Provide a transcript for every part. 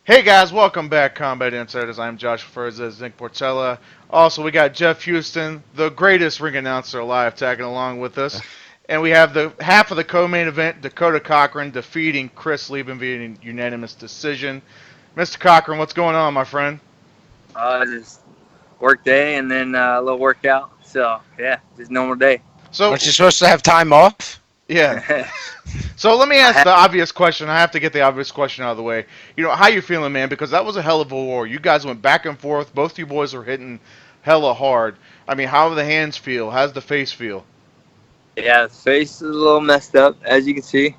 Hey guys, welcome back, Combat Insiders. I'm Josh Furzes, Nick Portella. Also, we got Jeff Houston, the greatest ring announcer alive, tagging along with us. And we have the half of the co-main event, Dakota Cochrane defeating Chris Leben via unanimous decision. Mr. Cochrane, what's going on, my friend? Just work day and then a little workout. So yeah, just normal day. So, Aren't you supposed to have time off? yeah. I So let me ask have, the obvious question. I have to get the obvious question out of the way. How you feeling, man? Because that was a hell of a war. You guys went back and forth. Both you boys were hitting hella hard. I mean, how do the hands feel? How's the face feel? yeah, the face is a little messed up as you can see,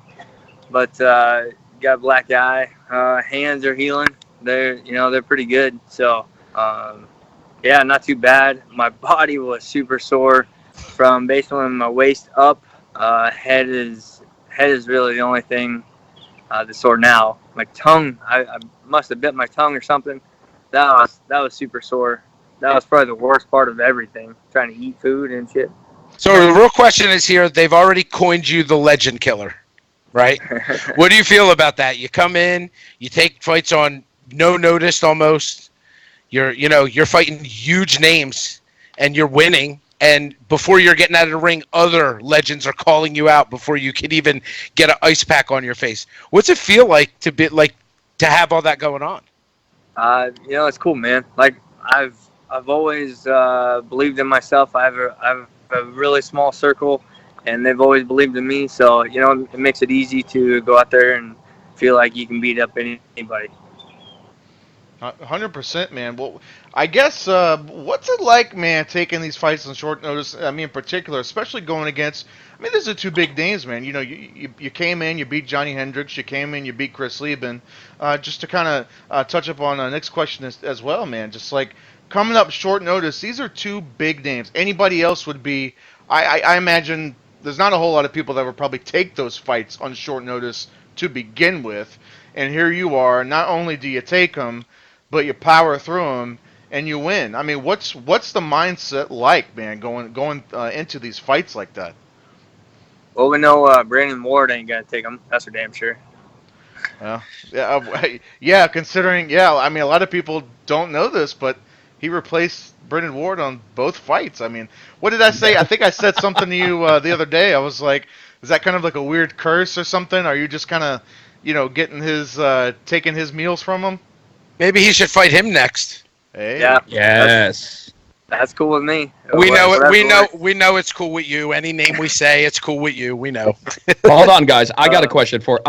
but got a black eye. Hands are healing. They're pretty good. So yeah, not too bad. My body was super sore from basically my waist up. Head is really the only thing that's sore now. My tongue, I must have bit my tongue or something. That was super sore. That was probably the worst part of everything. Trying to eat food and shit. So the real question is here, they've already coined you the legend killer, right? What do you feel about that? You come in, you take fights on no notice almost. You're fighting huge names and you're winning. And before you're getting out of the ring, other legends are calling you out before you can even get an ice pack on your face. What's it feel like to have all that going on? It's cool, man. Like I've always believed in myself. I have a really small circle, and they've always believed in me. So it makes it easy to go out there and feel like you can beat up anybody. 100%, man. Well, I guess what's it like, man, taking these fights on short notice? I mean, in particular, especially going against. I mean, these are two big names, man. You came in, you beat Johnny Hendricks. You came in, you beat Chris Leben. Just to kind of touch up on the next question as well, man. Just like coming up short notice, these are two big names. Anybody else would be. I imagine there's not a whole lot of people that would probably take those fights on short notice to begin with. And here you are. Not only do you take them, but you power through them and you win. I mean, what's the mindset like, man, going into these fights like that? Well, we know Brandon Ward ain't gonna take them. That's for damn sure. Yeah, yeah, yeah. Considering, yeah, I mean, a lot of people don't know this, but he replaced Brendan Ward on both fights. I mean, what did I say? I think I said something to you the other day. I was like, is that kind of like a weird curse or something? Are you just kind of, getting his taking his meals from him? Maybe he should fight him next. Hey, Yeah, that's Yes. that's cool with me. We know it. We Whatever know. works. We know it's cool with you. Any name we say, it's cool with you. We know. Well, hold on, guys. I got a Uh, question for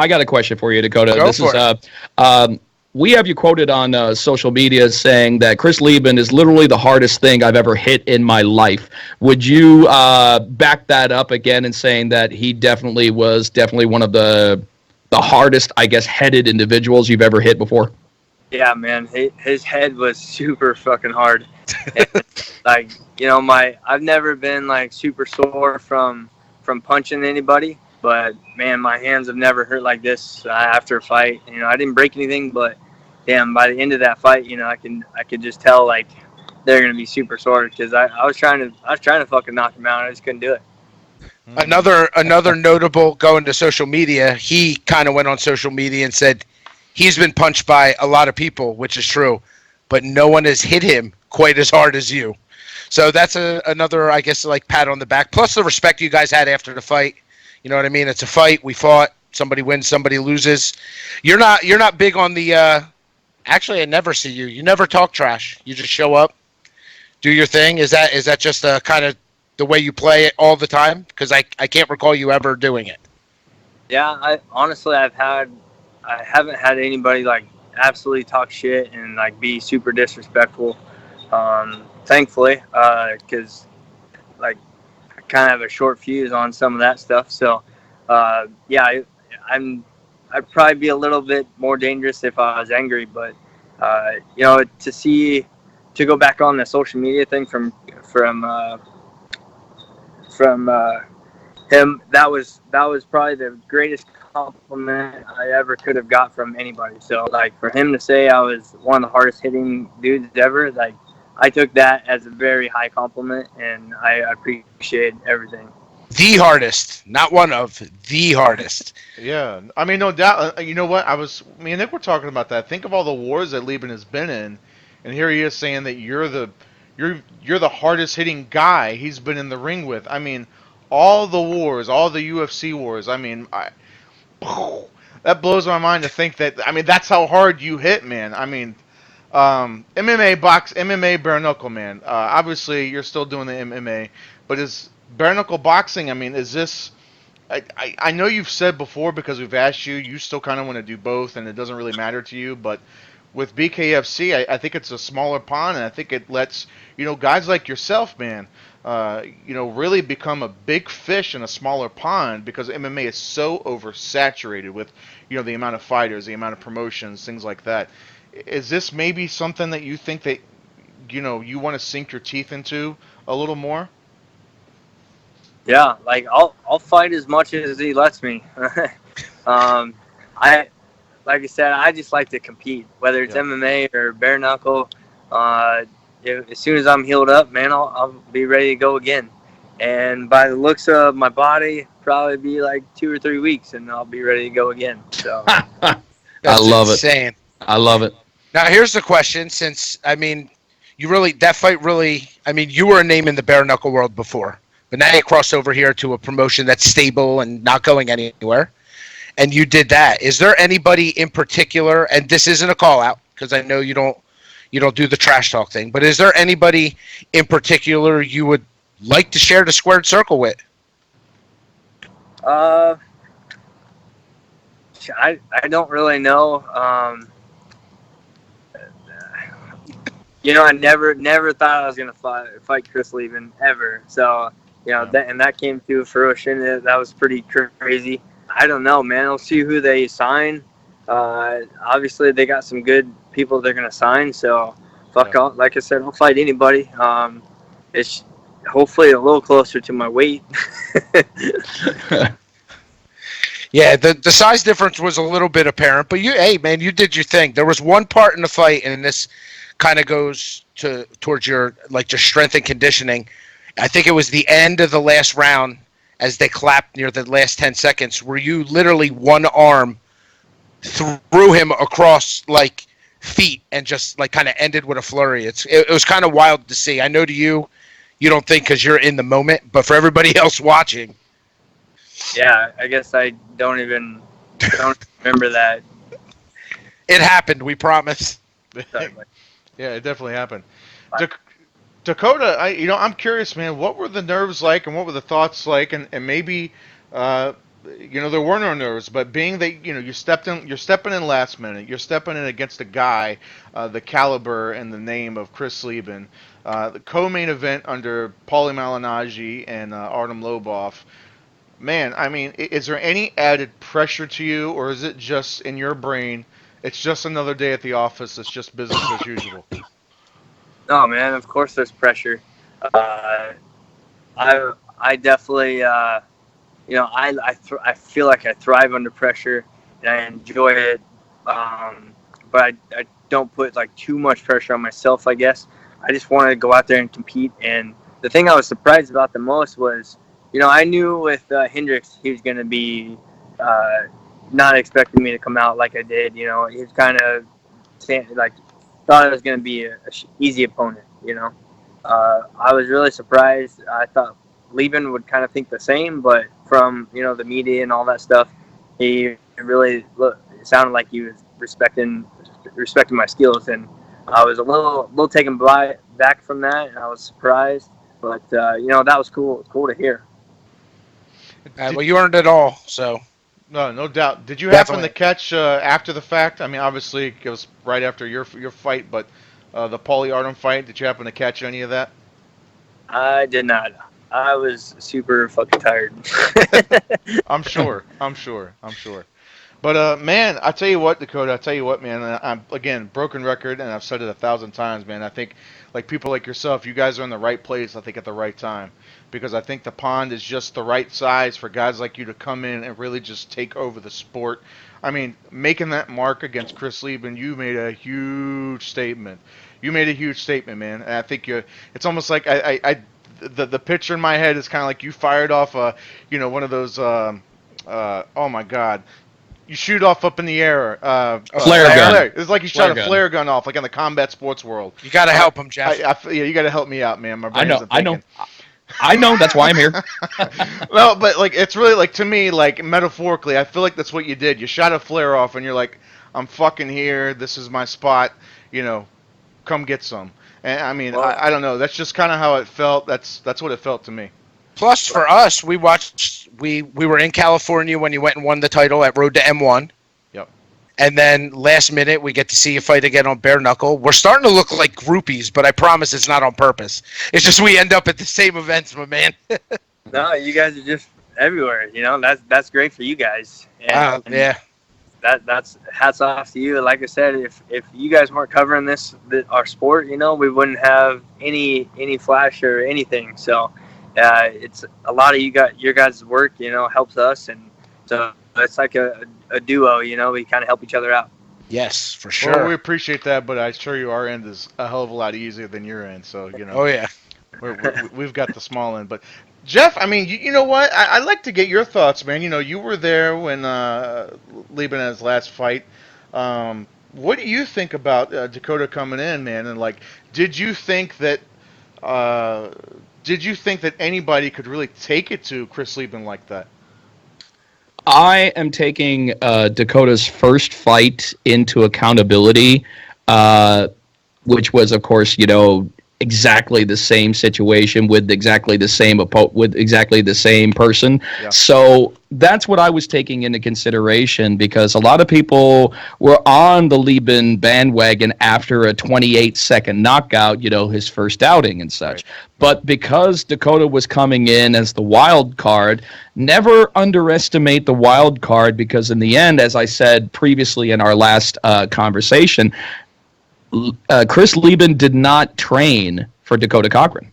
you, Dakota. Go This for is it. we have you quoted on social media saying that Chris Leben is literally the hardest thing I've ever hit in my life. Would you back that up again and saying that he definitely one of the hardest, I guess, headed individuals you've ever hit before? Yeah, man, his head was super fucking hard. And, like I've never been like super sore from punching anybody, but man, my hands have never hurt like this after a fight. I didn't break anything, but damn, by the end of that fight, I could just tell like they're gonna be super sore because I was trying to fucking knock him out. I just couldn't do it. hmm. Another notable going to social media. He kind of went on social media and said he's been punched by a lot of people, which is true, but no one has hit him quite as hard as you. So that's another, I guess, like pat on the back. Plus the respect you guys had after the fight. You know what I mean? It's a fight. We fought. Somebody wins. Somebody loses. You're not big on the. Actually, I never see you. You never talk trash. You just show up, do your thing. Is that just kind of the way you play it all the time? Because I can't recall you ever doing it. Yeah, I honestly I haven't had anybody like absolutely talk shit and like be super disrespectful. Thankfully, because like I kind of have a short fuse on some of that stuff. So, yeah, I'd probably be a little bit more dangerous if I was angry. But to go back on the social media thing from him, that was probably the greatest compliment I ever could have got from anybody. So like for him to say I was one of the hardest hitting dudes ever, like I took that as a very high compliment, and I appreciate everything. The hardest, not one of, the hardest. Yeah, I mean, no doubt. You know what? Me and Nick were talking about that. Think of all the wars that Leben has been in, and here he is saying that you're the hardest hitting guy he's been in the ring with. I mean, all the wars, all the UFC wars. I mean, that blows my mind to think that. I mean, that's how hard you hit, man. I mean, MMA bare knuckle, man. Obviously, you're still doing the MMA, but is bare knuckle boxing? I mean, is this? I know you've said before because we've asked you, you still kind of want to do both, and it doesn't really matter to you. But with BKFC, I think it's a smaller pond, and I think it lets guys like yourself, man, really become a big fish in a smaller pond because MMA is so oversaturated with the amount of fighters, the amount of promotions, things like that. Is this maybe something that you think that you want to sink your teeth into a little more? Yeah, like I'll fight as much as he lets me. I like I said, I just like to compete, whether it's Yeah. MMA or bare knuckle. As soon as I'm healed up, man, I'll be ready to go again. And by the looks of my body, probably be like 2 or 3 weeks, and I'll be ready to go again. So I That's love it. insane. I love it. Now, here's the question. Since, I mean, that fight really, I mean, you were a name in the bare knuckle world before, but now you cross over here to a promotion that's stable and not going anywhere. And you did that. Is there anybody in particular, and this isn't a call out because I know you don't do the trash talk thing, but is there anybody in particular you would like to share the squared circle with? I don't really know. I never thought I was gonna fight Chris Leben ever. So that came to fruition. That was pretty crazy. I don't know, man. I'll see who they sign. Obviously, they got some good people they're gonna sign. So off. Like I said, I'll fight anybody. It's hopefully a little closer to my weight. Yeah, the size difference was a little bit apparent, but hey, man, you did your thing. There was one part in the fight, and this kind of goes towards your just strength and conditioning. I think it was the end of the last round as they clapped near the last 10 seconds, where you literally one arm threw him across feet and just kind of ended with a flurry. It was kind of wild to see. I know to you don't think because you're in the moment, but for everybody else watching. Yeah, I guess I don't remember that. It happened, we promise. Yeah, it definitely happened. Dakota, I'm curious, man. What were the nerves like, and what were the thoughts like, and maybe, there were no nerves, but being that you're stepping in last minute, you're stepping in against a guy, the caliber and the name of Chris Leben, the co-main event under Paulie Malignaggi and Artem Lobov. Man, I mean, is there any added pressure to you, or is it just in your brain? It's just another day at the office. It's just business as usual. No, man. Of course, there's pressure. I definitely, I feel like I thrive under pressure, and I enjoy it. But I don't put too much pressure on myself. I guess I just want to go out there and compete. And the thing I was surprised about the most was, I knew with Hendricks he was going to be not expecting me to come out like I did. He was kind of thought it was going to be a easy opponent. I was really surprised. I thought Leben would kind of think the same, but from the media and all that stuff, he really it sounded like he was respecting my skills, and I was a little taken back from that, and I was surprised. But that was cool. It's cool to hear. Well, you earned it all, so. No doubt. Did you Definitely. happen to catch after the fact? I mean, obviously it was right after your fight, but the Paulie Artem fight. Did you happen to catch any of that? I did not. I was super fucking tired. I'm sure. But man, I tell you what, Dakota. I tell you what, man. I'm again broken record, and I've said it 1,000 times, man. I think people like yourself, you guys are in the right place. I think at the right time, because I think the pond is just the right size for guys like you to come in and really just take over the sport. I mean, making that mark against Chris Leben, you made a huge statement. You made a huge statement, man. And I think it's almost like the picture in my head is kind of like you fired off one of those oh my god, you shoot off up in the air A Flare gun. flare. It's like you shot Flare a gun. flare gun off like in the combat sports world. You got to help him, Jeff. Yeah, you got to help me out, man. My I brain know. isn't I know. thinking. I know. That's why I'm here. No, but like it's really like to me like metaphorically, I feel like that's what you did. You shot a flare off, and you're like, I'm fucking here. This is my spot. Come get some. And I mean, Well, I don't know. That's just kind of how it felt. That's what it felt to me. Plus, for us, we were in California when you went and won the title at Road to M1. Yep. And then last minute, we get to see you fight again on bare knuckle. We're starting to look like groupies, but I promise it's not on purpose. It's just we end up at the same events, my man. no, you guys are just everywhere. That's great for you guys. And Yeah. That's hats off to you. Like I said, if you guys weren't covering our sport, we wouldn't have any flash or anything. So it's a lot of your guys' work, helps us, and so it's like a duo. We kind of help each other out. Yes, for sure. Well, we appreciate that, but I assure you, our end is a hell of a lot easier than your end. So Oh, yeah. we've got the small end. But Jeff, I mean, you know what? I'd like to get your thoughts, man. You were there when Leben had his last fight. What do you think about Dakota coming in, man? And like, did you think that anybody could really take it to Chris Leben like that? I am taking Dakota's first fight into accountability, which was, of course, exactly the same situation with exactly the same with exactly the same person. Yeah. So that's what I was taking into consideration, because a lot of people were on the Leben bandwagon after a 28-second knockout, his first outing and such. Right. But because Dakota was coming in as the wild card, never underestimate the wild card, because in the end, as I said previously in our last conversation, Chris Leben did not train for Dakota Cochrane.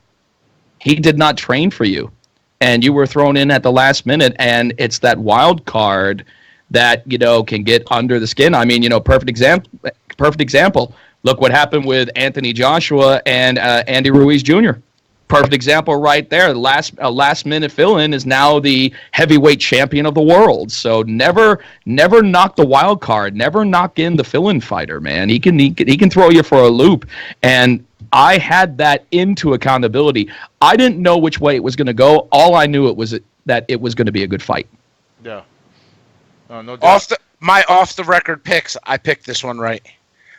He did not train for you. And you were thrown in at the last minute, and it's that wild card that, can get under the skin. I mean, perfect example. Look what happened with Anthony Joshua and Andy Ruiz Jr. Perfect example right there. Last minute fill-in is now the heavyweight champion of the world. So never knock the wild card. Never knock in the fill-in fighter, man. He can throw you for a loop. And I had that into accountability. I didn't know which way it was going to go. All I knew that it was going to be a good fight. Yeah. No doubt. Off the record picks, I picked this one right.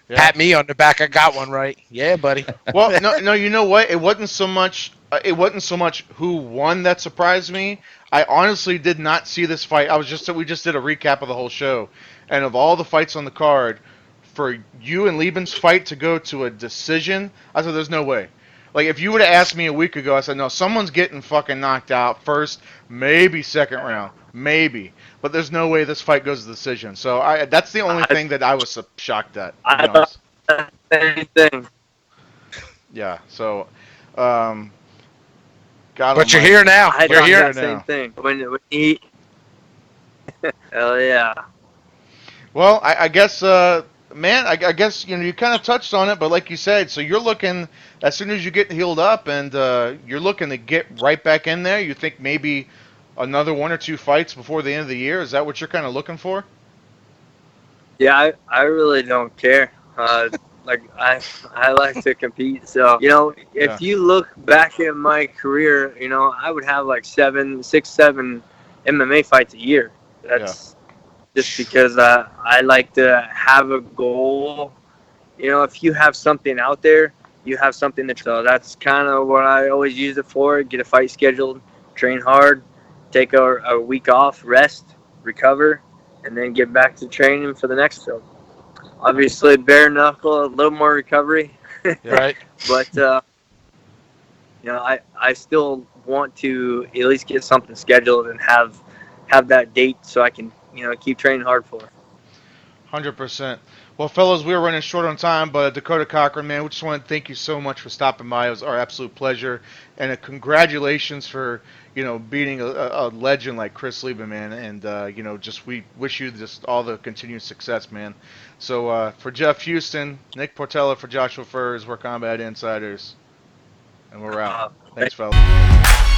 Yeah. Pat me on the back. I got one right. Yeah, buddy. Well, no. You know what? It wasn't so much who won that surprised me. I honestly did not see this fight. We just did a recap of the whole show, and of all the fights on the card, for you and Leben's fight to go to a decision, I said, "There's no way." Like, if you would have asked me a week ago, I said, "No, someone's getting fucking knocked out first, maybe second round, maybe." But there's no way this fight goes to decision. So that's the only thing that I was shocked at. I thought the same thing. Yeah. So, But you're here now. I You're thought here the same thing. When he, hell yeah. Well, I guess, man, I guess you kind of touched on it, but like you said, so you're looking as soon as you get healed up, and you're looking to get right back in there. You think maybe another one or two fights before the end of the year? Is that what you're kind of looking for? Yeah, I really don't care. Like I like to compete. So if you look back at my career, I would have like 6, 7 MMA fights a year. That's just because I like to have a goal. If you have something out there, you have something to. So that's kind of what I always use it for. Get a fight scheduled, train hard, take a week off, rest, recover, and then get back to training for the next field. Obviously, bare knuckle, a little more recovery. Right. But, I still want to at least get something scheduled and have that date so I can, keep training hard for it. 100%. Well, fellas, we were running short on time, but Dakota Cochrane, man, we just want to thank you so much for stopping by. It was our absolute pleasure. And congratulations for, beating a legend like Chris Leben, man. And, just we wish you just all the continued success, man. So for Jeff Houston, Nick Portella, for Joshua Furs, we're Combat Insiders. And we're out. Uh, Thanks, fellas.